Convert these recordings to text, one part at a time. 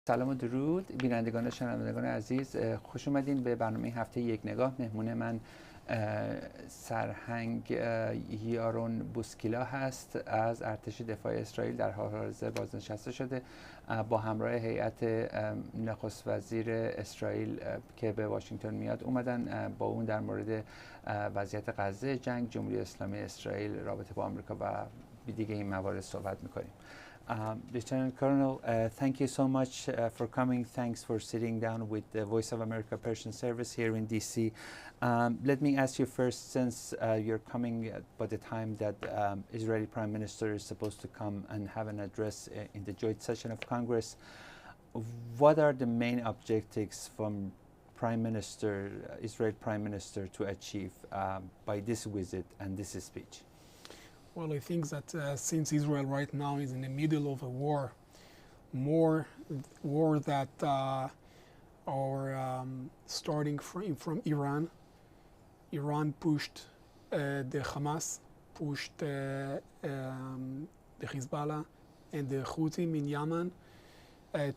سلام و درود بینندگان و شنوندگان عزیز، خوش اومدین به برنامه هفته یک نگاه. مهمون من سرهنگ یارون بوسکیلا هست، از ارتش دفاع اسرائیل در حال حاضر بازنشسته شده. با همراه هیئت نخست وزیر اسرائیل که به واشنگتن میاد اومدن با اون در مورد وضعیت غزه، جنگ، جمهوری اسلامی اسرائیل، رابطه با آمریکا و دیگه این موارد صحبت میکنیم. Lieutenant Colonel, thank you so much for coming. Thanks for sitting down with the Voice of America Persian service here in DC. Let me ask you first, since you're coming by the time that Israeli Prime Minister is supposed to come and have an address in the joint session of Congress, what are the main objectives from Israel Prime Minister to achieve by this visit and this speech? Well, I think that since Israel right now is in the middle of a war, war that are starting from Iran. Iran pushed the Hamas, pushed the Hezbollah and the Houthis in Yemen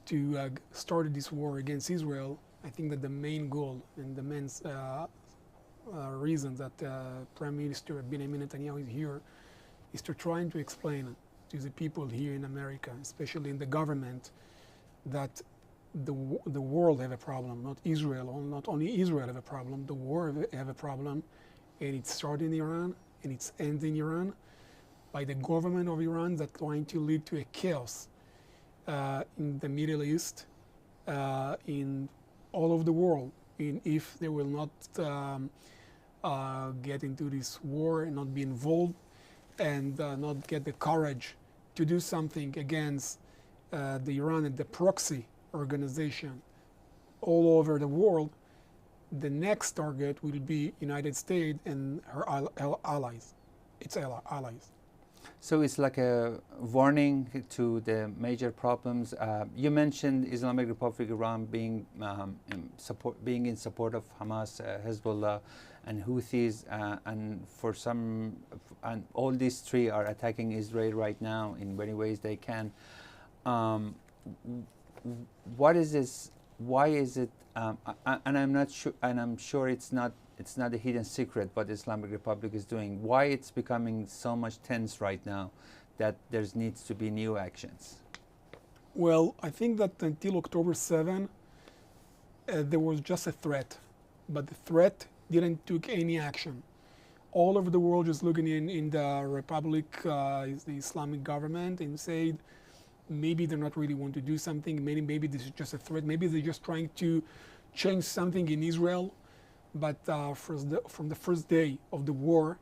to start this war against Israel. I think that the main goal and the main reason that Prime Minister Benjamin Netanyahu is here is to try to explain to the people here in America, especially in the government, that the world have a problem, not Israel, not only Israel have a problem, the world have a problem, and it started in Iran and it's ending in Iran by the government of Iran that's going to lead to a chaos in the Middle East, in all of the world, if they will not get into this war and not be involved and not get the courage to do something against the Iran and the proxy organization all over the world, the next target will be United States and her allies, its allies. So it's like a warning to the major problems. You mentioned Islamic Republic of Iran being in support of Hamas, Hezbollah, and Houthis, and all these three are attacking Israel right now in many ways they can. What is this? Why is it? And I'm not sure, and I'm sure it's not a hidden secret what the Islamic Republic is doing. Why it's becoming so much tense right now that there needs to be new actions? Well, I think that until October 7, there was just a threat, but the threat didn't take any action. All over the world just looking in the Republic, the Islamic government, and said maybe they're not really want to do something, maybe this is just a threat, maybe they're just trying to change something in Israel. But from the first day of the war,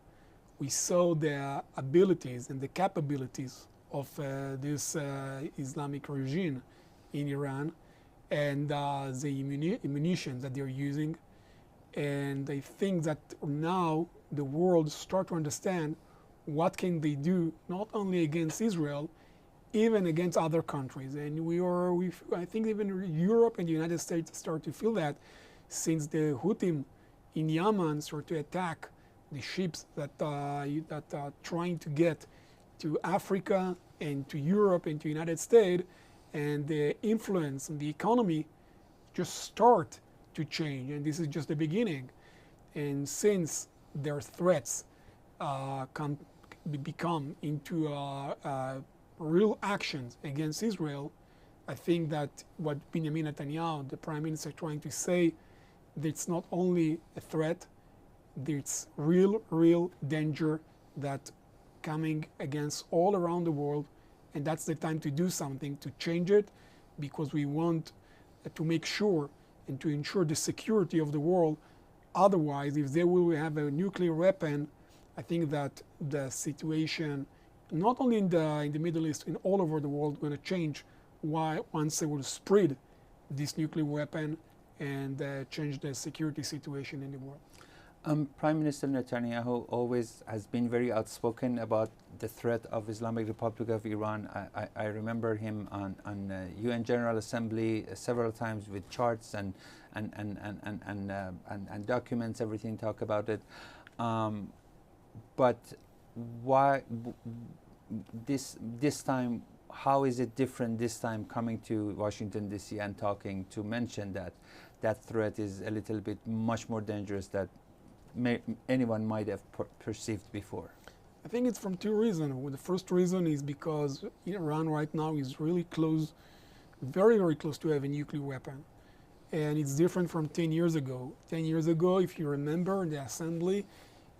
we saw the abilities and the capabilities of this Islamic regime in Iran, and the munitions that they're using. And I think that now the world start to understand what can they do, not only against Israel, even against other countries. And I think even Europe and the United States start to feel that, since the Houthis in Yemen start to attack the ships that are trying to get to Africa and to Europe and to the United States, and the influence in the economy just start to change, and this is just the beginning. And since their threats can become into real actions against Israel, I think that what Benjamin Netanyahu, the Prime Minister, trying to say, that it's not only a threat, it's real danger that coming against all around the world, and that's the time to do something to change it, because we want to make sure and to ensure the security of the world. Otherwise, if they will have a nuclear weapon, I think that the situation, not only in the Middle East, in all over the world, going to change once they will spread this nuclear weapon and change the security situation in the world. Prime Minister Netanyahu always has been very outspoken about the threat of Islamic Republic of Iran. I remember him on UN General Assembly several times with charts and documents, everything talk about it. But why this time how is it different this time coming to Washington D.C. and talking to mention that that threat is a little bit much more dangerous than anyone might have perceived before? I think it's from two reasons. Well, the first reason is because Iran right now is really close, very, very close to have a nuclear weapon. And it's different from 10 years ago. 10 years ago, if you remember, in the assembly,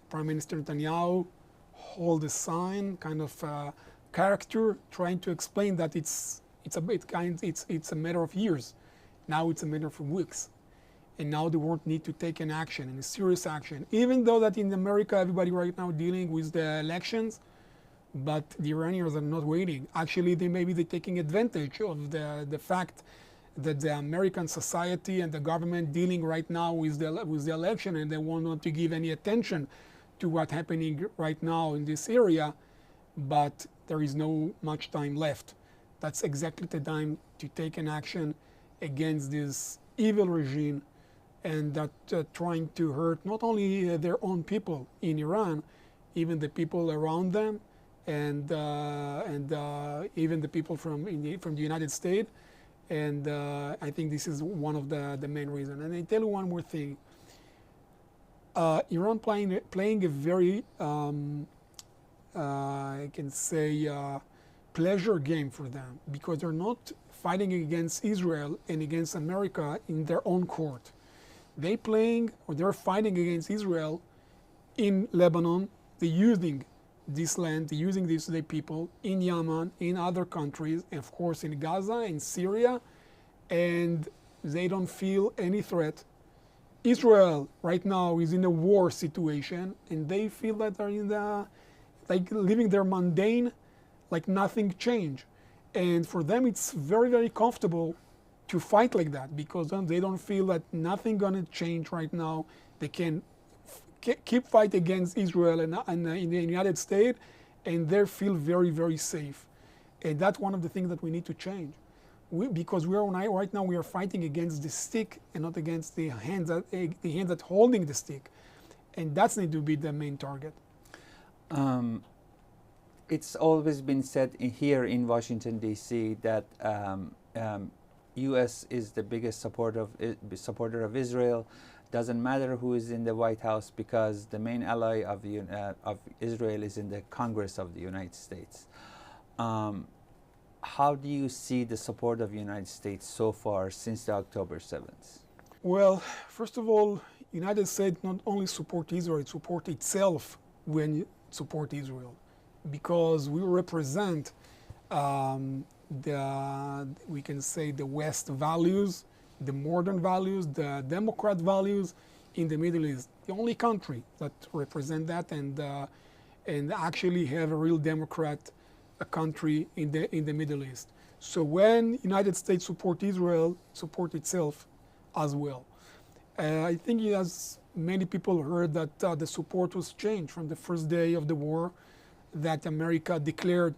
Prime Minister Netanyahu hold a sign, kind of character, trying to explain that it's a matter of years. Now it's a matter of weeks. And now the world need to take an action, and a serious action. Even though that in America, everybody right now dealing with the elections, but the Iranians are not waiting. Actually, they're taking advantage of the fact that the American society and the government dealing right now with the election, and they won't want to give any attention to what's happening right now in this area, but there is no much time left. That's exactly the time to take an action against this evil regime, and that trying to hurt not only their own people in Iran, even the people around them, and even the people from the United States. And I think this is one of the main reasons. And I tell you one more thing. Iran playing a very, I can say, pleasure game for them, because they're not fighting against Israel and against America in their own court. They're fighting against Israel in Lebanon. They're using this land, they're using these people in Yemen, in other countries, and of course in Gaza, in Syria, and they don't feel any threat. Israel right now is in a war situation, and they feel that they're like living their mundane, like nothing changed. And for them it's very, very comfortable to fight like that, because then they don't feel that nothing gonna change right now. They can keep fight against Israel and in the United States, and they feel very, very safe. And that's one of the things that we need to change. Because right now we are fighting against the stick and not against the hand that holding the stick. And that's need to be the main target. It's always been said here in Washington, D.C. that U.S. is the biggest supporter of Israel. Doesn't matter who is in the White House, because the main ally of Israel is in the Congress of the United States. How do you see the support of the United States so far since the October 7th? Well, first of all, United States not only support Israel, it support itself when it support Israel, because we represent we can say the West values, the modern values, the Democrat values in the Middle East. The only country that represent that and actually have a real Democrat country in the Middle East. So when United States support Israel, support itself as well. I think as many people heard that the support was changed from the first day of the war, that America declared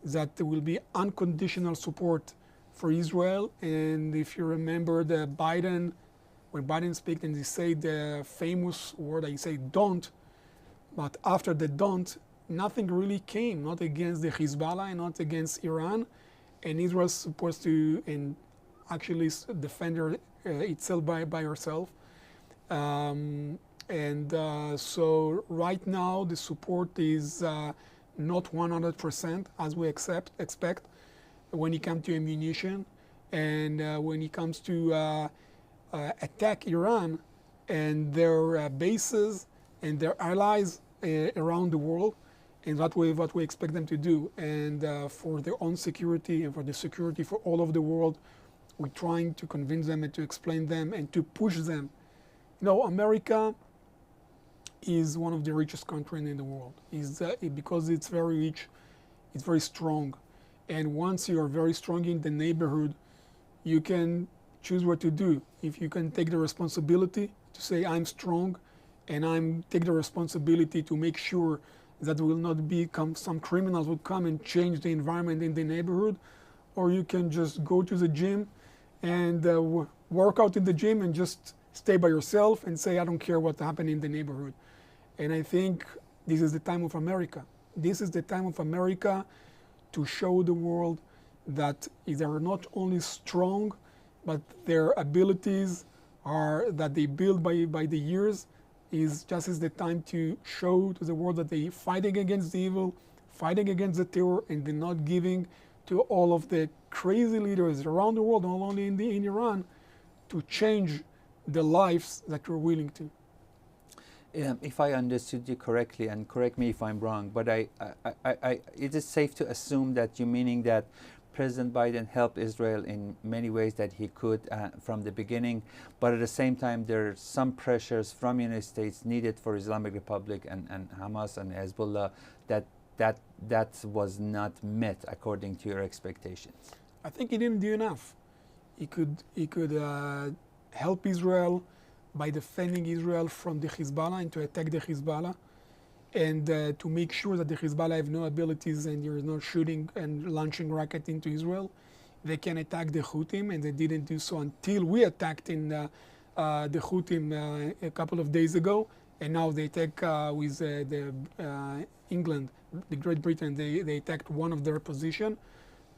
that there will be unconditional support for Israel. And if you remember when Biden speaks and he said the famous word, he said don't, but after the don't, nothing really came, not against the Hezbollah and not against Iran. And Israel is supposed to actually defend itself by herself. So right now the support is not 100% as we expect when it comes to ammunition, and when it comes to attack Iran and their bases and their allies around the world, and that way what we expect them to do. And for their own security and for the security for all of the world, we're trying to convince them and to explain them and to push them. You know, America is one of the richest countries in the world. Because it's very rich, it's very strong. And once you are very strong in the neighborhood, you can choose what to do. If you can take the responsibility to say, I'm strong, and take the responsibility to make sure that will not some criminals would come and change the environment in the neighborhood, or you can just go to the gym and work out in the gym and just stay by yourself and say, I don't care what happened in the neighborhood. And I think this is the time of America. This is the time of America to show the world that they are not only strong, but their abilities are that they build by the years is the time to show to the world that they fighting against the evil, fighting against the terror, and they're not giving to all of the crazy leaders around the world, not only in Iran, to change the lives that you're willing to. If I understood you correctly, and correct me if I'm wrong, but it is safe to assume that you're meaning that President Biden helped Israel in many ways that he could from the beginning, but at the same time there are some pressures from the United States needed for Islamic Republic and Hamas and Hezbollah that was not met according to your expectations. I think he didn't do enough. He could help Israel by defending Israel from the Hezbollah and to attack the Hezbollah, and to make sure that the Hezbollah have no abilities and there is no shooting and launching rocket into Israel. They can attack the Houthim, and they didn't do so until we attacked in the Houthim a couple of days ago, and now they attack with England, the Great Britain. They attacked one of their position,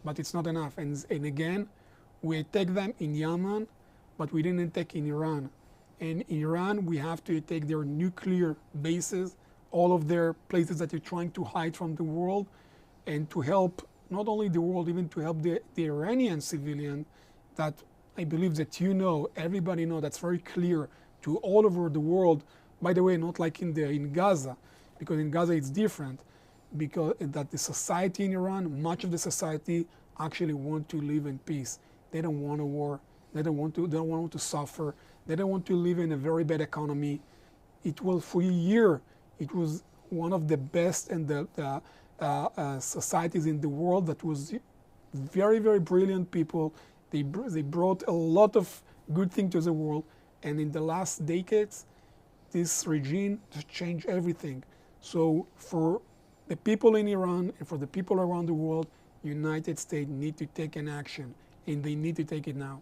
but it's not enough. And again, we attacked them in Yemen, but we didn't attack in Iran. And in Iran, we have to attack their nuclear bases, all of their places that they're trying to hide from the world, and to help not only the world, even to help the Iranian civilian that I believe that everybody know that's very clear to all over the world. By the way, not like in Gaza, because in Gaza it's different, because that the society in Iran, much of the society actually want to live in peace. They don't want a war. They don't want to suffer. They don't want to live in a very bad economy. It was for a year. It was one of the best and the societies in the world that was very, very brilliant people. They brought a lot of good things to the world. And in the last decades, this regime just changed everything. So for the people in Iran and for the people around the world, United States need to take an action, and they need to take it now.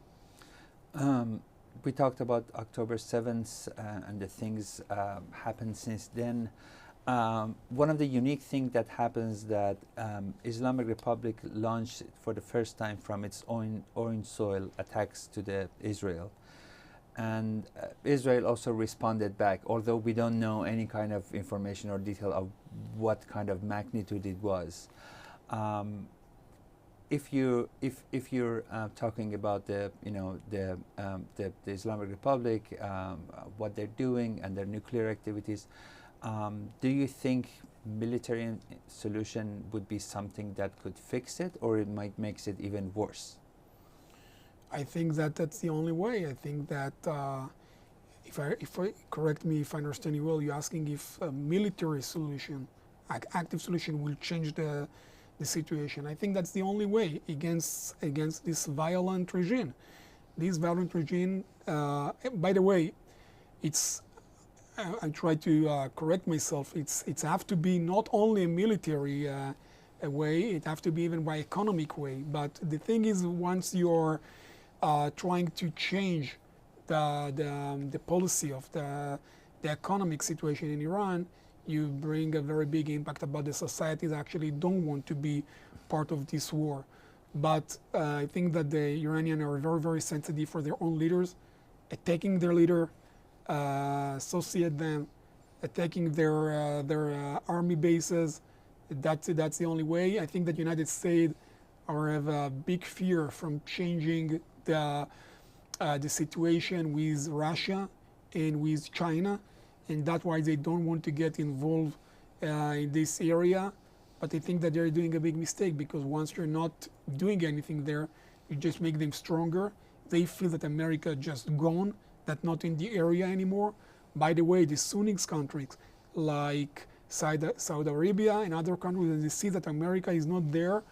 We talked about October 7th and the things happened since then. One of the unique things that happens that Islamic Republic launched for the first time from its own soil attacks to Israel. And Israel also responded back, although we don't know any kind of information or detail of what kind of magnitude it was. If you're talking about the Islamic Republic, what they're doing and their nuclear activities, do you think military solution would be something that could fix it, or it might make it even worse? I think that's the only way. I think that if I correct me if I understand you well, you're asking if a military solution, active solution, will change the situation. I think that's the only way against this violent regime. This violent regime, by the way, it's I try to correct myself. It's have to be not only a military a way. It have to be even by economic way. But the thing is, once you're trying to change the policy of the economic situation in Iran, you bring a very big impact about the society that actually don't want to be part of this war. But I think that the Iranians are very, very sensitive for their own leaders, attacking their leader, associate them, attacking their army bases. That's the only way. I think that United States have a big fear from changing the situation with Russia and with China, and that's why they don't want to get involved in this area. But I think that they're doing a big mistake, because once you're not doing anything there, you just make them stronger. They feel that America just gone, that not in the area anymore. By the way, the Sunni countries like Saudi Arabia and other countries, they see that America is not there.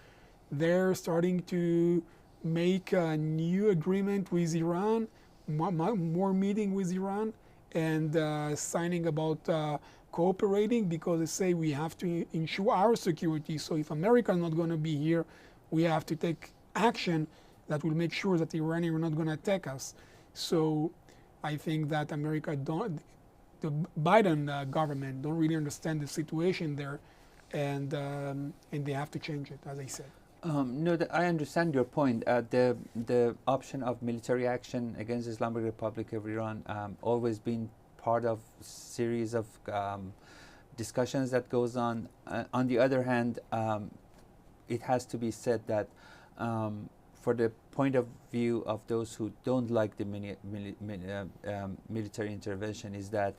They're starting to make a new agreement with Iran, more meeting with Iran, and signing about cooperating, because they say we have to ensure our security. So if America is not going to be here, we have to take action that will make sure that the Iranians are not going to attack us. So I think that the Biden government don't really understand the situation there, and they have to change it, as I said. No, I understand your point. The option of military action against Islamic Republic of Iran always been part of series of discussions that goes on. On the other hand, it has to be said that for the point of view of those who don't like the military intervention is that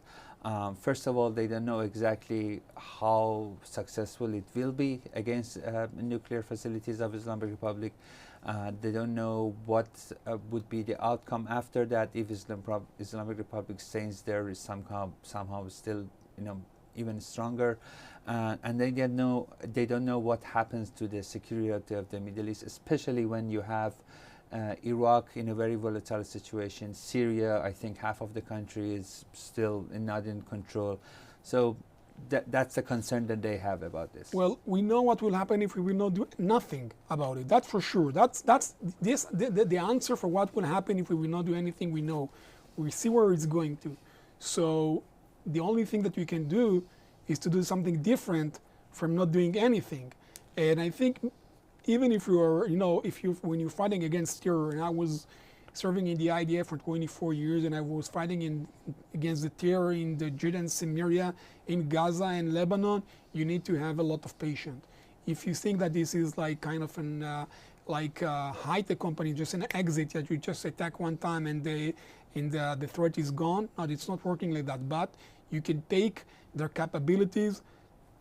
first of all, they don't know exactly how successful it will be against nuclear facilities of Islamic Republic. They don't know what would be the outcome after that if Islamic Republic stays there is somehow still, even stronger. And they don't know what happens to the security of the Middle East, especially when you have Iraq in a very volatile situation. Syria, I think half of the country is still not in control. So that's a concern that they have about this. Well, we know what will happen if we will not do nothing about it. That's for sure. That's the answer for what will happen if we will not do anything. We know. We see where it's going to. So the only thing that we can do is to do something different from not doing anything. And I think even if you are, when you're fighting against terror, and I was serving in the IDF for 24 years, and I was fighting against the terror in the Judean Samaria, in Gaza and Lebanon, you need to have a lot of patience. If you think that this is like kind of an high-tech company, just an exit that you just attack one time and the threat is gone, no, it's not working like that. But you can take their capabilities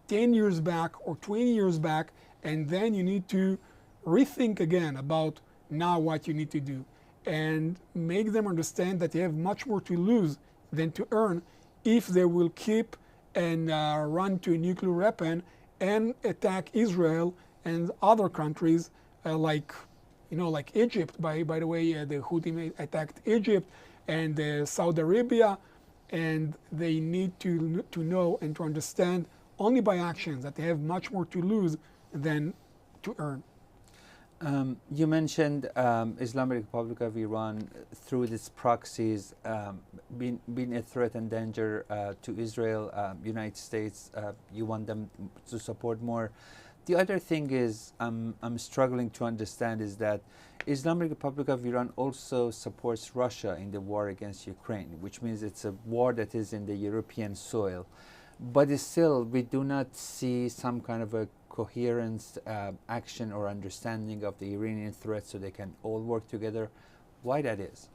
10 years back or 20 years back, and then you need to rethink again about now what you need to do and make them understand that they have much more to lose than to earn if they will keep and run to a nuclear weapon and attack Israel and other countries like Egypt. By the way, the Houthi attacked Egypt and Saudi Arabia, and they need to know and to understand only by actions that they have much more to lose than to earn. You mentioned Islamic Republic of Iran through its proxies being a threat and danger to Israel, United States. You want them to support more. The other thing is I'm struggling to understand is that Islamic Republic of Iran also supports Russia in the war against Ukraine, which means it's a war that is in the European soil. But still, we do not see some kind of a coherent action or understanding of the Iranian threat so they can all work together. Why that is?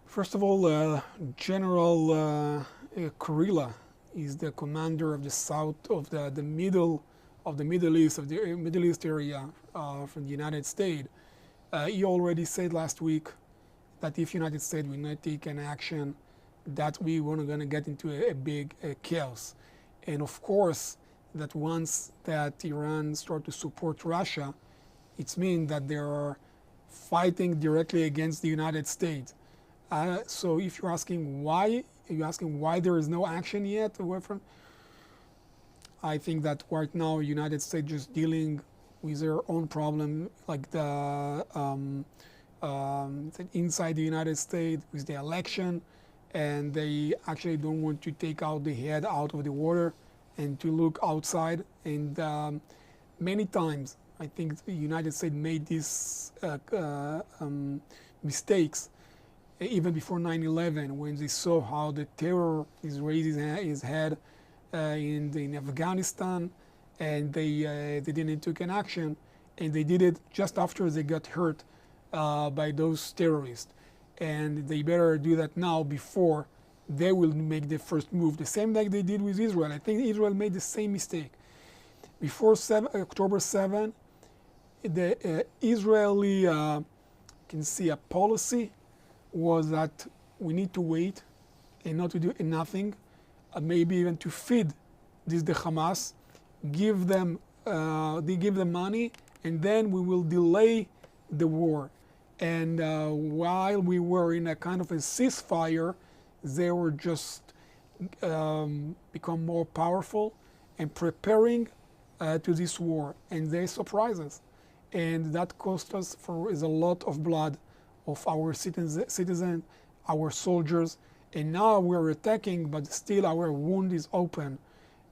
First of all, General Kurila is the commander of the south of the Middle East, of the Middle East area from the United States. He already said last week that if United States will not take an action, that we were going to get into a big chaos. And of course, that once that Iran start to support Russia, it means that they are fighting directly against the United States. So if you're asking why there is no action yet, I think that right now United States just dealing with their own problem, like the inside the United States with the election, and they actually don't want to take out the head out of the water and to look outside. And many times, I think the United States made these mistakes even before 9/11, when they saw how the terror is raising his head in Afghanistan, and they didn't take an action, and they did it just after they got hurt by those terrorists. And they better do that now before they will make the first move. The same like they did with Israel. I think Israel made the same mistake. Before October 7, the Israeli can see a policy was that we need to wait and not to do nothing, maybe even to feed the Hamas, give them money, and then we will delay the war. And while we were in a kind of a ceasefire, they were just become more powerful and preparing to this war, and they surprised us, and that cost us is a lot of blood of our citizens, our soldiers, and now we're attacking, but still our wound is open,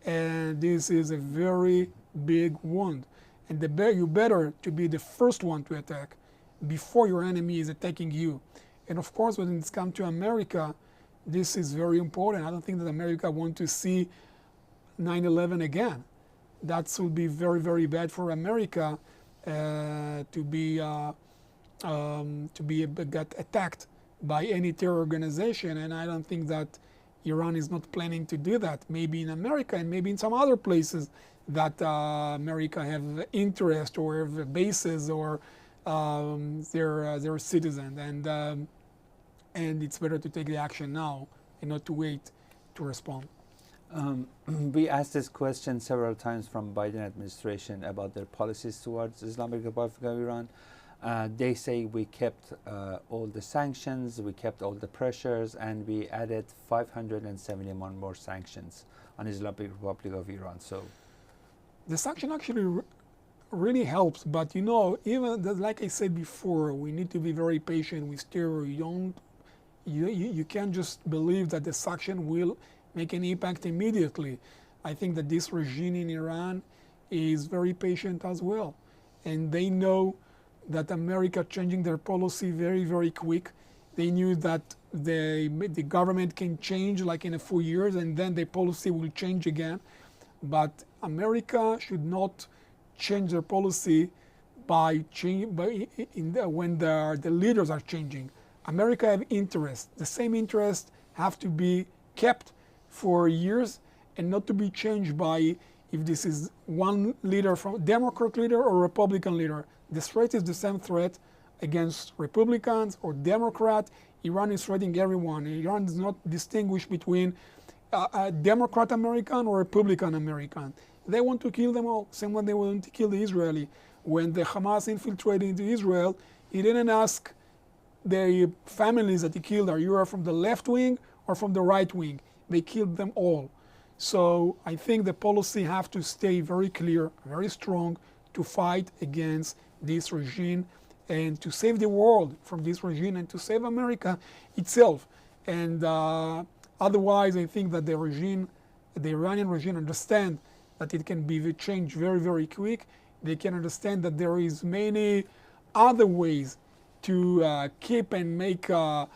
and this is a very big wound. and you better to be the first one to attack before your enemy is attacking you. And of course, when it's come to America, this is very important. I don't think that America wants to see 9/11 again. That will be very, very bad for America to get attacked by any terror organization. And I don't think that Iran is not planning to do that. Maybe in America and maybe in some other places that America have interest or have bases or their citizens. And it's better to take the action now and not to wait to respond. We asked this question several times from Biden administration about their policies towards Islamic Republic of Iran. They say we kept all the sanctions, we kept all the pressures, and we added 571 more sanctions on Islamic Republic of Iran. So the sanction actually really helps, but you know, even like I said before, we need to be very patient with terror. You can't just believe that the sanction will make an impact immediately. I think that this regime in Iran is very patient as well, and they know that America changing their policy very, very quick. They knew that the government can change like in a few years, and then the policy will change again. But America should not change their policy when the leaders are changing. America have interest. The same interest have to be kept for years and not to be changed by if this is one leader from Democrat leader or Republican leader. The threat is the same threat against Republicans or Democrat. Iran is threatening everyone. Iran does not distinguish between a Democrat American or Republican American. They want to kill them all. Same way they want to kill the Israeli. When the Hamas infiltrated into Israel, he didn't ask the families that he killed, are you from the left wing or from the right wing? They killed them all. So I think the policy have to stay very clear, very strong to fight against this regime and to save the world from this regime and to save America itself. And otherwise, I think that the Iranian regime understand that it can be changed very, very quick. They can understand that there is many other ways to keep and make a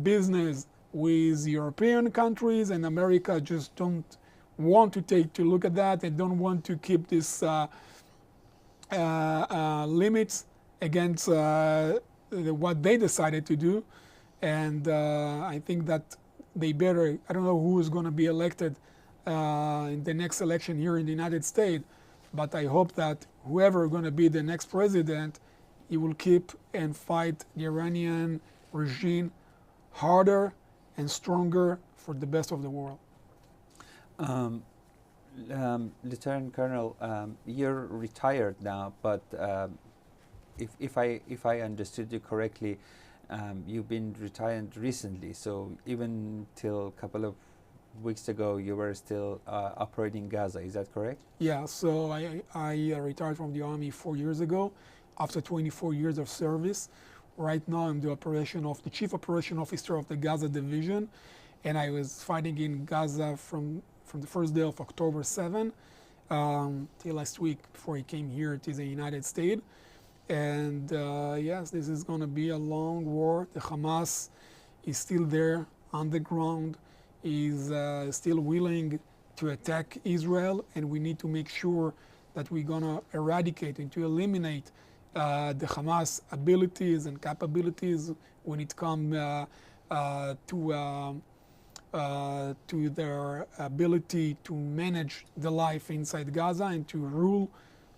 business with European countries, and America just don't want to look at that. They don't want to keep this limits against what they decided to do. And I think that they better, I don't know who is going to be elected in the next election here in the United States, but I hope that whoever is going to be the next president, he will keep and fight the Iranian regime harder and stronger for the best of the world. Lieutenant Colonel, you're retired now, but if I understood you correctly, you've been retired recently. So even till a couple of weeks ago, you were still operating Gaza. Is that correct? Yeah. So I retired from the Army 4 years ago, after 24 years of service. Right now, I'm the Chief Operation Officer of the Gaza Division, and I was fighting in Gaza from the first day of October 7 till last week before I came here to the United States. And yes, this is going to be a long war. The Hamas is still there on the ground, is still willing to attack Israel, and we need to make sure that we're going to eradicate and to eliminate the Hamas abilities and capabilities when it comes to their ability to manage the life inside Gaza and to rule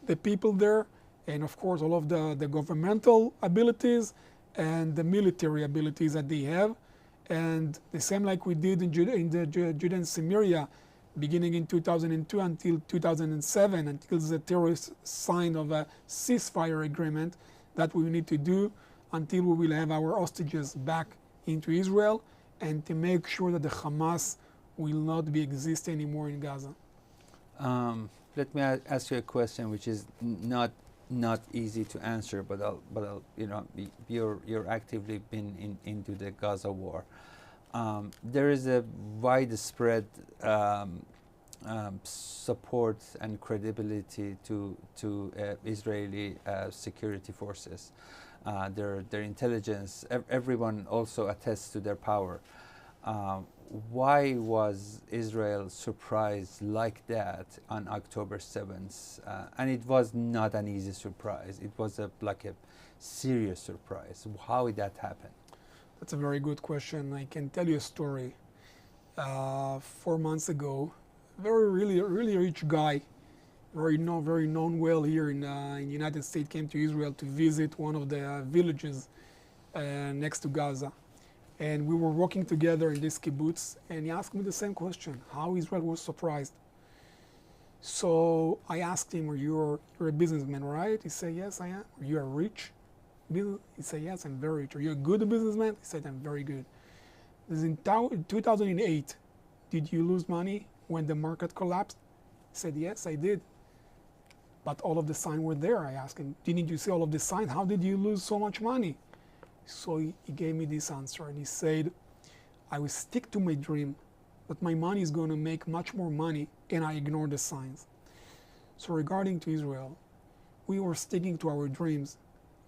the people there, and of course all of the governmental abilities and the military abilities that they have. And the same like we did in the Judea and Samaria, beginning in 2002 until 2007, until the terrorists signed of a ceasefire agreement, that we need to do until we will have our hostages back into Israel, and to make sure that the Hamas will not be exist anymore in Gaza. Let me ask you a question, which is not easy to answer, but I'll you're actively been into the Gaza war. There is a widespread support and credibility to Israeli security forces. Their intelligence, everyone also attests to their power. Why was Israel surprised like that on October 7th? And it was not an easy surprise. It was like a serious surprise. How did that happen? That's a very good question. I can tell you a story. 4 months ago, really rich guy, very known well here in the United States, came to Israel to visit one of the villages next to Gaza. And we were working together in this kibbutz, and he asked me the same question, how Israel was surprised. So I asked him, you're a businessman, right? He said, yes, I am. Are you a rich? He said, yes, I'm very rich. Are you a good businessman? He said, I'm very good. This is in 2008, did you lose money when the market collapsed? He said, yes, I did. But all of the signs were there. I asked him, didn't you see all of the signs? How did you lose so much money? So he gave me this answer, and he said, I will stick to my dream that my money is going to make much more money, and I ignore the signs. So regarding to Israel, we were sticking to our dreams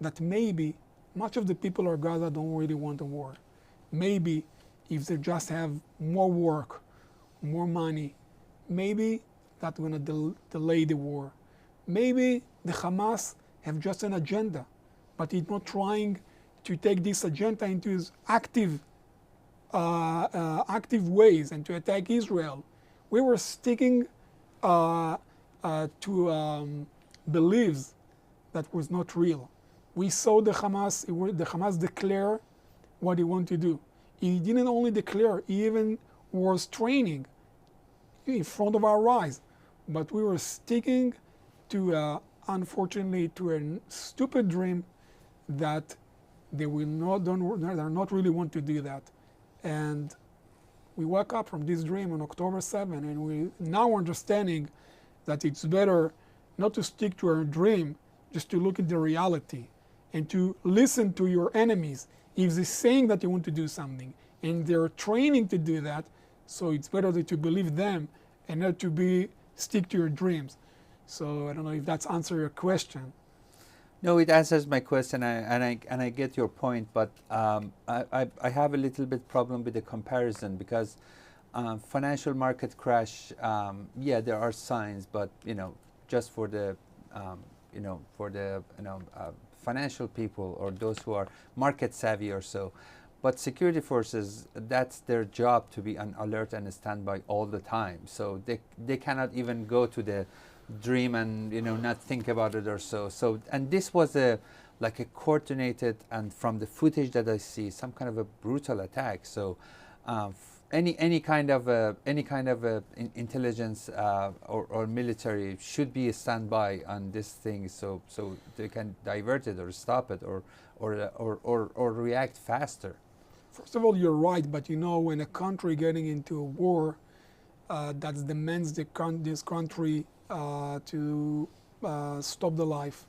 that maybe much of the people of Gaza don't really want a war. Maybe if they just have more work, more money, maybe that's going to delay the war. Maybe the Hamas have just an agenda, but it's not trying to take this agenda into its active ways and to attack Israel. We were sticking to beliefs that was not real. We saw the Hamas declare what he wanted to do. He didn't only declare, he even was training in front of our eyes. But we were sticking to, unfortunately, to a stupid dream that they will not really want to do that. And we woke up from this dream on October 7, and we now understanding that it's better not to stick to our dream, just to look at the reality and to listen to your enemies. If they're saying that they want to do something and they're training to do that, so it's better to believe them and not to stick to your dreams. So I don't know if that's answer your question. No, it answers my question, and I get your point, but I have a little bit problem with the comparison because financial market crash, yeah, there are signs, but just for the financial people or those who are market savvy or so. But security forces, that's their job, to be on alert and standby all the time. So they cannot even go to the dream and not think about it or so. So, and this was like a coordinated, and from the footage that I see, some kind of a brutal attack. So any kind of intelligence or military should be a standby on this thing, so they can divert it or stop it or react faster. First of all, you're right, but when a country getting into a war, that demands this country to stop the life,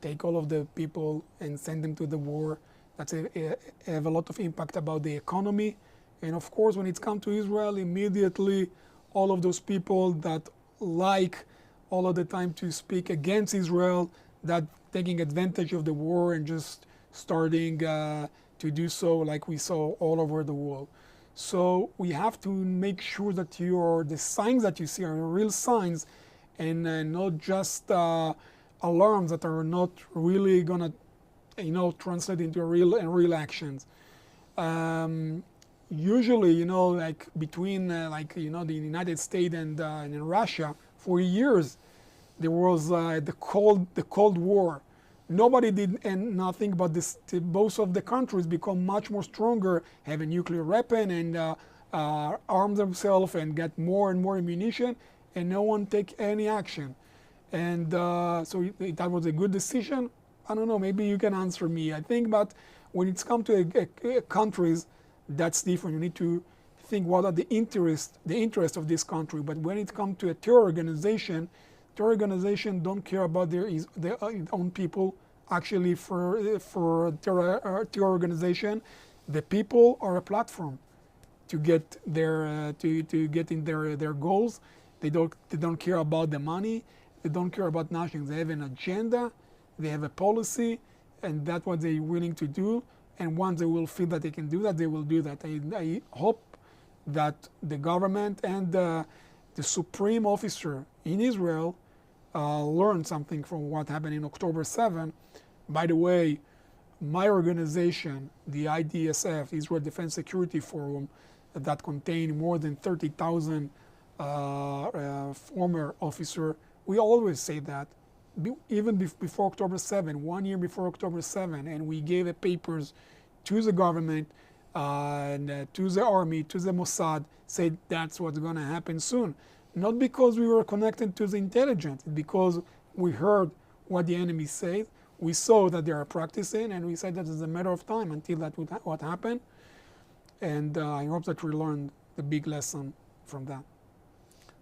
take all of the people and send them to the war. That's have a lot of impact about the economy. And of course, when it's come to Israel, immediately all of those people that like all of the time to speak against Israel, that taking advantage of the war and just starting to do so like we saw all over the world. So we have to make sure that the signs that you see are real signs and not just alarms that are not really gonna translate into real actions. Usually, like between the United States and Russia, for years there was the Cold War. Nobody did nothing, but both of the countries become much more stronger, have a nuclear weapon, and arm themselves and get more and more ammunition, and no one take any action. And so that was a good decision. I don't know. Maybe you can answer me. I think, but when it's come to countries, that's different. You need to think what are the interests of this country. But when it comes to a terror organization don't care about their own people. Actually, for terror organization, the people are a platform to get to get in their goals, They don't care about the money. They don't care about nothing. They have an agenda. They have a policy, and that's what they're willing to do. And once they will feel that they can do that, they will do that. I hope that the government and the supreme officer in Israel learn something from what happened in October 7. By the way, my organization, the IDSF, Israel Defense Security Forum, that contain more than 30,000 former officers, we always say that, even before October 7, 1 year before October 7, and we gave papers to the government, and to the army, to the Mossad, said that's what's going to happen soon. Not because we were connected to the intelligence, because we heard what the enemy said, we saw that they are practicing, and we said that it's a matter of time until that would what happened. And I hope that we learned the big lesson from that.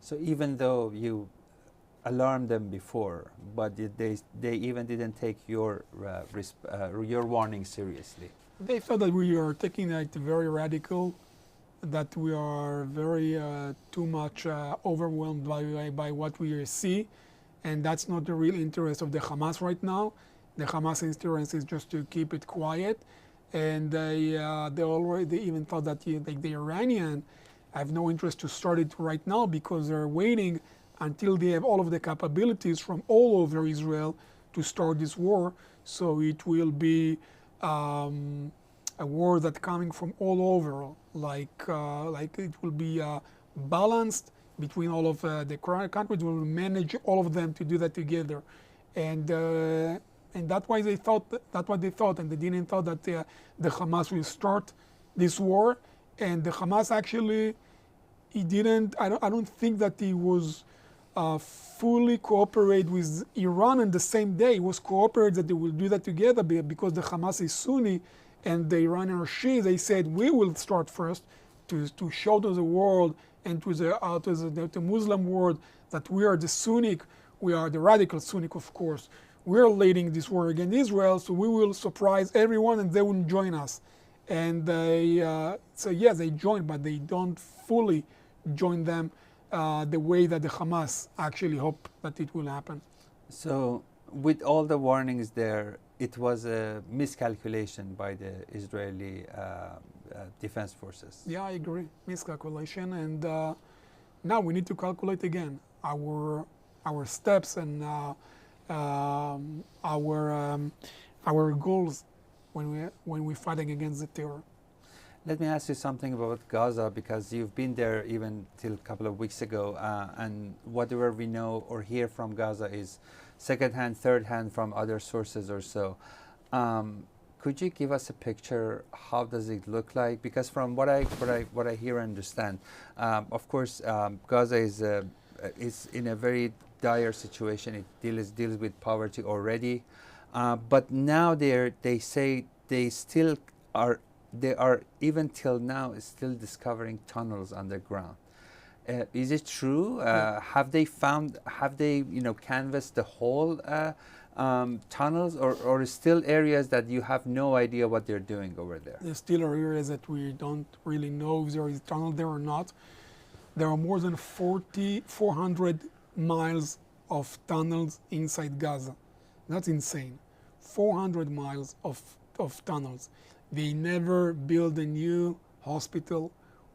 So even though you alarmed them before, but they even didn't take your warning seriously. They thought that we are taking it very radical, that we are very too much overwhelmed by what we see, and that's not the real interest of the Hamas right now. The Hamas interest is just to keep it quiet, and they even thought that like the Iranian have no interest to start it right now because they're waiting until they have all of the capabilities from all over Israel to start this war. So it will be a war that's coming from all over, like it will be balanced between all of the countries. We will manage all of them to do that together, and that's why they thought that's what they thought, and they didn't thought that the Hamas will start this war. And the Hamas actually, he didn't. I don't think that he was fully cooperate with Iran on the same day. It was cooperate that they will do that together because the Hamas is Sunni and the Iranian are Shia. They said we will start first to show to the world and to the Muslim world that we are the Sunni, we are the radical Sunni, of course. We're leading this war against Israel, so we will surprise everyone and they will join us. And so yes, they joined, but they don't fully join them the way that the Hamas actually hope that it will happen. So with all the warnings there, it was a miscalculation by the Israeli defense forces. Yeah, I agree. Miscalculation, and now we need to calculate again our steps and our goals when we're fighting against the terror. Let me ask you something about Gaza, because you've been there even till a couple of weeks ago, and whatever we know or hear from Gaza is second-hand, third-hand from other sources or so. Could you give us a picture? How does it look like? Because from what I hear and understand, of course, Gaza is in a very dire situation. It deals with poverty already, but now they say they are even till now still discovering tunnels underground. Is it true? Have they canvassed the whole tunnels, or still areas that you have no idea what they're doing over there? There's still areas that we don't really know if there is a tunnel there or not. There are more than 400 miles of tunnels inside Gaza. That's insane. 400 miles of tunnels. They never build a new hospital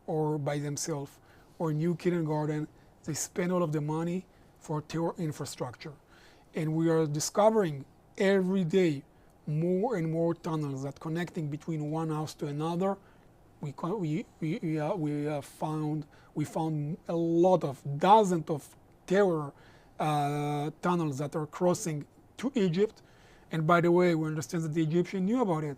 or by themselves or new kindergarten. They spend all of the money for terror infrastructure. And we are discovering every day more and more tunnels that connecting between one house to another. We found a lot of dozens of terror tunnels that are crossing to Egypt. And by the way, we understand that the Egyptians knew about it.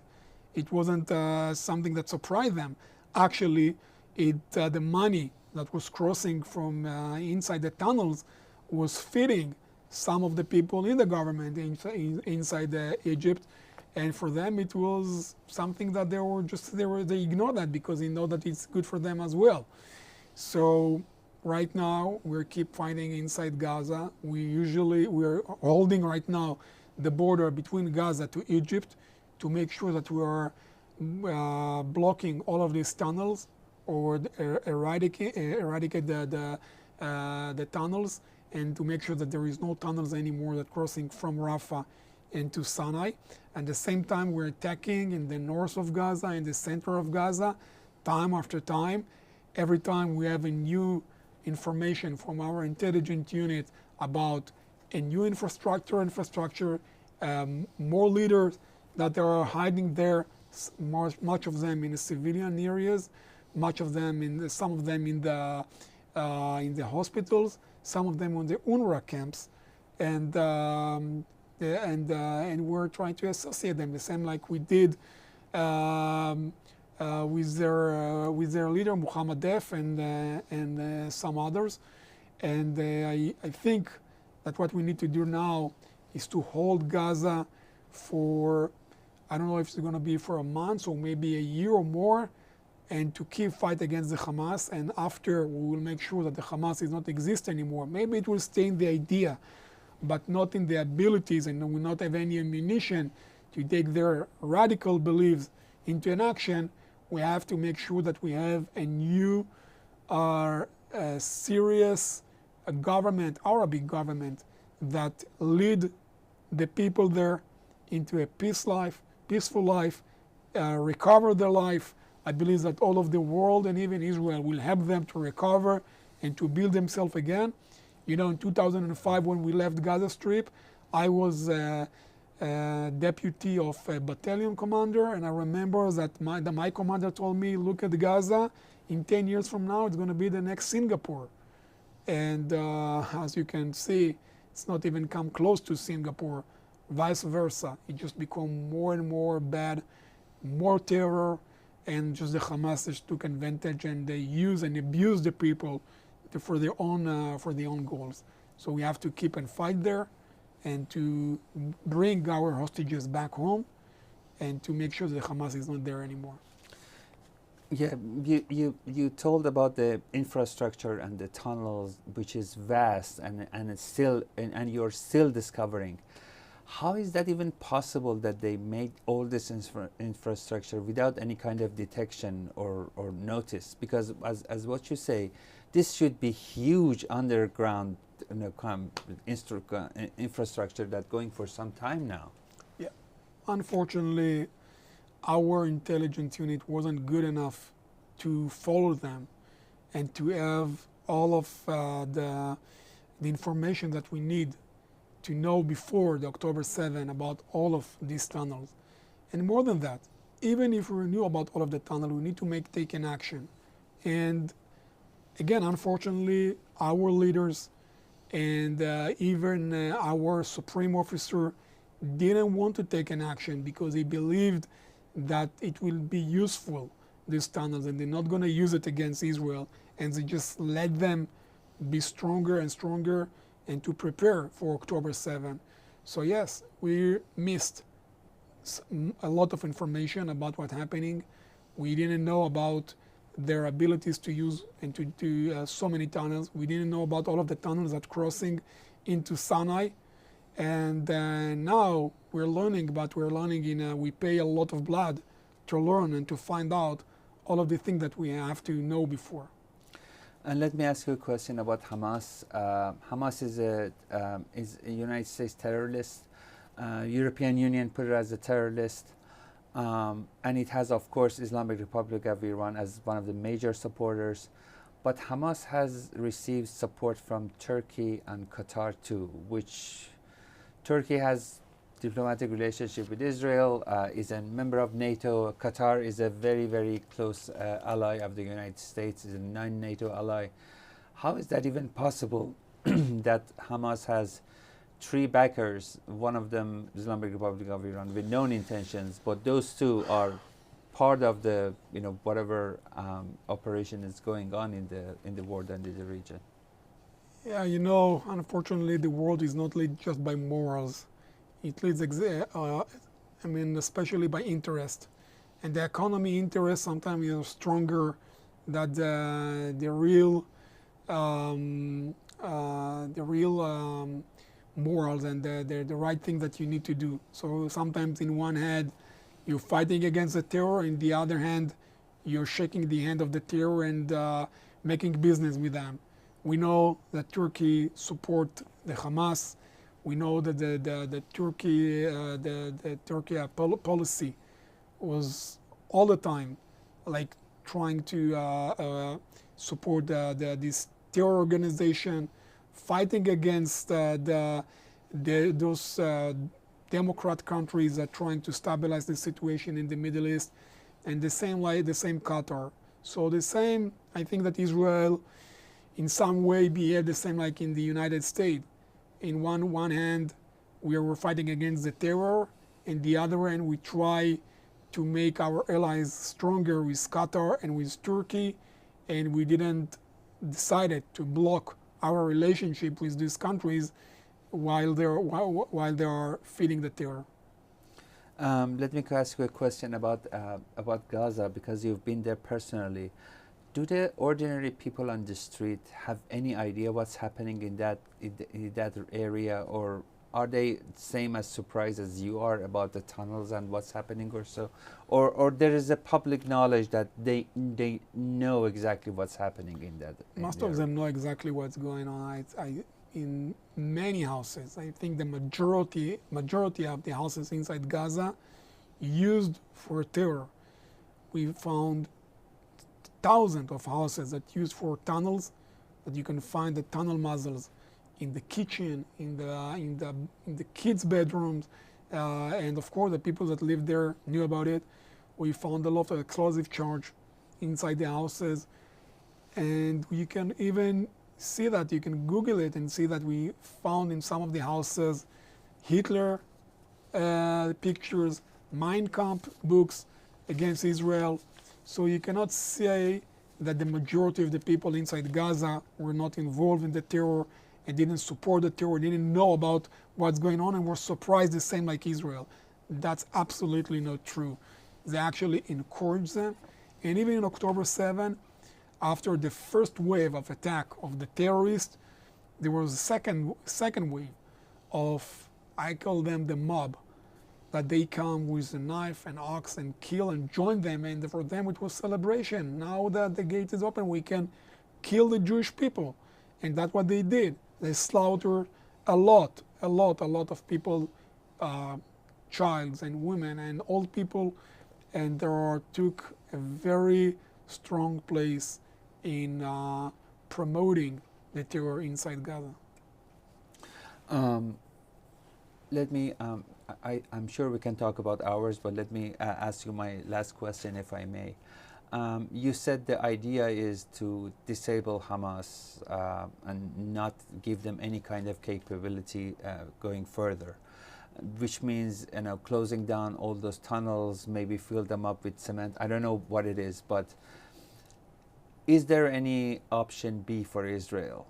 It wasn't something that surprised them. Actually, the money that was crossing from inside the tunnels was feeding some of the people in the government inside Egypt, and for them it was something that they ignored that because they know that it's good for them as well. So right now we keep fighting inside Gaza. We're holding right now the border between Gaza to Egypt to make sure that we are blocking all of these tunnels or eradicate the the tunnels and to make sure that there is no tunnels anymore that crossing from Rafah into Sinai. At the same time, we're attacking in the north of Gaza, in the center of Gaza, time after time. Every time we have a new information from our intelligence unit about a new infrastructure, more leaders that are hiding there, much of them in the civilian areas, much of them some of them in the hospitals, some of them on the UNRWA camps, and we're trying to associate them the same like we did with their leader Muhammad Def and some others. And I think that what we need to do now is to hold Gaza for, I don't know if it's going to be for a month or maybe a year or more, and to keep fight against the Hamas. And after, we will make sure that the Hamas does not exist anymore. Maybe it will stay in the idea, but not in the abilities, and will not have any ammunition to take their radical beliefs into an action. We have to make sure that we have a new, serious government, Arabic government, that lead the people there into a peaceful life, recover their life. I believe that all of the world and even Israel will help them to recover and to build themselves again. You know, in 2005 when we left Gaza Strip, I was deputy of a battalion commander, and I remember that my commander told me, look at Gaza, in 10 years from now it's going to be the next Singapore. And as you can see, it's not even come close to Singapore, vice versa. It just become more and more bad, more terror, and just the Hamas just took advantage and they use and abuse the people for their own goals. So we have to keep and fight there, and to bring our hostages back home, and to make sure that Hamas is not there anymore. Yeah, you told about the infrastructure and the tunnels, which is vast, and it's still and you're still discovering. How is that even possible that they made all this infrastructure without any kind of detection or notice? Because as what you say, this should be huge underground infrastructure that's going for some time now. Yeah, unfortunately, our intelligence unit wasn't good enough to follow them and to have all of the information that we need to know before the October 7 about all of these tunnels. And more than that, even if we knew about all of the tunnel, we need to take an action. And again, unfortunately, our leaders and even our supreme officer didn't want to take an action because he believed that it will be useful, these tunnels, and they're not going to use it against Israel, and they just let them be stronger and stronger and to prepare for October 7. So yes, we missed a lot of information about what's happening. We didn't know about their abilities to use and to do so many tunnels. We didn't know about all of the tunnels that crossing into Sinai. And now we're learning, but we're learning we pay a lot of blood to learn and to find out all of the things that we have to know before. And let me ask you a question about Hamas. Hamas is a United States terrorist. European Union put it as a terrorist. And it has, of course, Islamic Republic of Iran as one of the major supporters. But Hamas has received support from Turkey and Qatar too, which Turkey has diplomatic relationship with Israel, is a member of NATO. Qatar is a very, very close ally of the United States, is a non-NATO ally. How is that even possible that Hamas has 3 backers, one of them Islamic Republic of Iran, with known intentions, but those 2 are part of the, whatever operation is going on in the world and in the region? Yeah, unfortunately, the world is not led just by morals. It leads, especially by interest. And the economy interest sometimes is stronger than the real morals and the right thing that you need to do. So sometimes in one hand, you're fighting against the terror, in the other hand, you're shaking the hand of the terror and making business with them. We know that Turkey support the Hamas. We know that the Turkey policy was all the time like trying to support this terror organization, fighting against those democrat countries that are trying to stabilize the situation in the Middle East, and the same Qatar. So the same, I think that Israel in some way behave the same like in the United States. In one hand, we were fighting against the terror, and the other hand, we try to make our allies stronger with Qatar and with Turkey, and we didn't decided to block our relationship with these countries while they are feeding the terror. Let me ask you a question about Gaza, because you've been there personally. Do the ordinary people on the street have any idea what's happening in that area, or are they same as surprised as you are about the tunnels and what's happening, or so, or there is a public knowledge that they know exactly what's happening in that? Most of them know exactly what's going on. In many houses, I think the majority of the houses inside Gaza used for terror. We found thousands of houses that used for tunnels, that you can find the tunnel muzzles in the kitchen, in the kids' bedrooms, and of course the people that lived there knew about it. We found a lot of explosive charge inside the houses, and you can even see that, you can Google it and see that we found in some of the houses Hitler pictures, Mein Kampf books against Israel. So you cannot say that the majority of the people inside Gaza were not involved in the terror and didn't support the terror, didn't know about what's going on, and were surprised the same like Israel. That's absolutely not true. They actually encouraged them. And even in October 7, after the first wave of attack of the terrorists, there was a second wave of, I call them the mob, that they come with a knife and ox and kill and join them, and for them it was celebration. Now that the gate is open, we can kill the Jewish people. And that's what they did. They slaughtered a lot of people, children and women and old people, and they took a very strong place in promoting the terror inside Gaza. Let me, I'm sure we can talk about hours, but let me ask you my last question, if I may. You said the idea is to disable Hamas and not give them any kind of capability going further, which means, closing down all those tunnels, maybe fill them up with cement. I don't know what it is, but is there any option B for Israel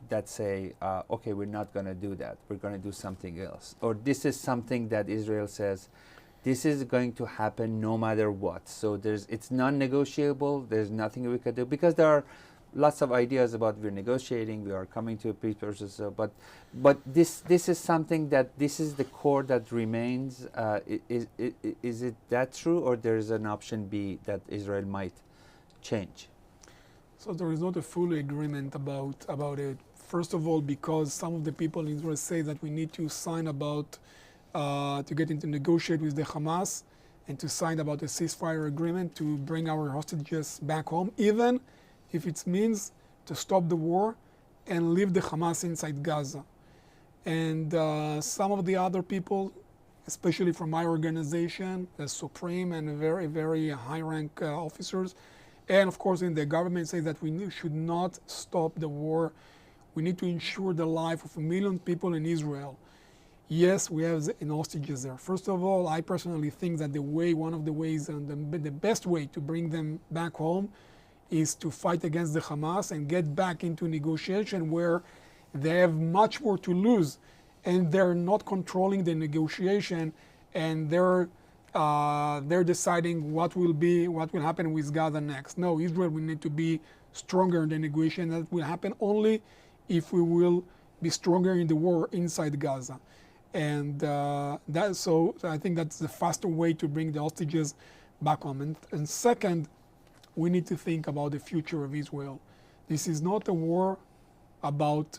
that say, okay, we're not going to do that, we're going to do something else? Or this is something that Israel says, this is going to happen no matter what. So it's non-negotiable, there's nothing we can do, because there are lots of ideas about we're negotiating, we are coming to a peace process, but this is something that this is the core that remains. Is it that true, or there is an option B that Israel might change? So there is not a full agreement about it. First of all, because some of the people in Israel say that we need to sign about to get into negotiate with the Hamas and to sign about a ceasefire agreement to bring our hostages back home, even if it means to stop the war and leave the Hamas inside Gaza. And some of the other people, especially from my organization, the supreme and very, very high-rank officers, and of course in the government, say that we should not stop the war. We need to ensure the life of 1 million people in Israel. Yes, we have hostages there. First of all, I personally think that one of the ways and the best way to bring them back home is to fight against the Hamas and get back into negotiation where they have much more to lose, and they're not controlling the negotiation, and they're deciding what will happen with Gaza next. No, Israel will need to be stronger in the negotiation. That will happen only if we will be stronger in the war inside Gaza. And so I think that's the faster way to bring the hostages back home. And second, we need to think about the future of Israel. This is not a war about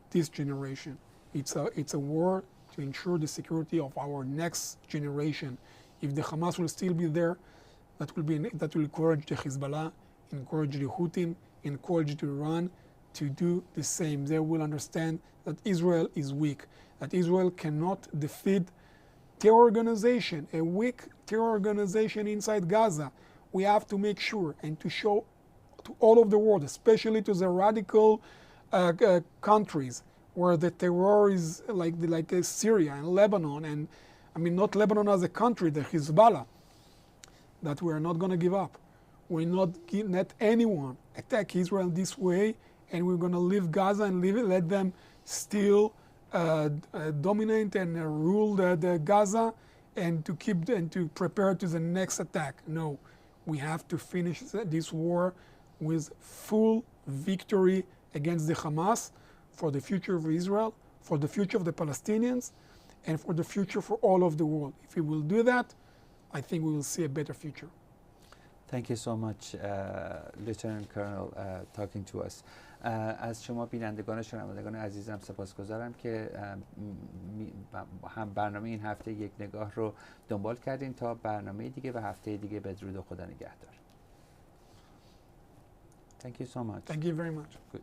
this generation. It's a war to ensure the security of our next generation. If the Hamas will still be there, that will encourage the Hezbollah, encourage the Houthis, encourage the Iran to do the same. They will understand that Israel is weak, that Israel cannot defeat terror organization, a weak terror organization inside Gaza. We have to make sure and to show to all of the world, especially to the radical countries where the terror is like Syria and Lebanon, and I mean not Lebanon as a country, the Hezbollah, that we are not going to give up. We're not let anyone attack Israel this way, and we're going to leave Gaza and let them still dominate and rule the Gaza, and to prepare to the next attack. No, we have to finish this war with full victory against the Hamas, for the future of Israel, for the future of the Palestinians, and for the future for all of the world. If we will do that, I think we will see a better future. Thank you so much, Lieutenant Colonel, talking to us. از شما بینندگان و شنوندگان عزیزم سپاسگزارم که هم برنامه این هفته یک نگاه رو دنبال کردین. تا برنامه دیگه و هفته دیگه بدرود و خدا نگهدار. Thank you so much. Thank you very much. Good.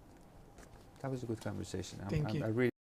That was a good conversation. Thank you. I really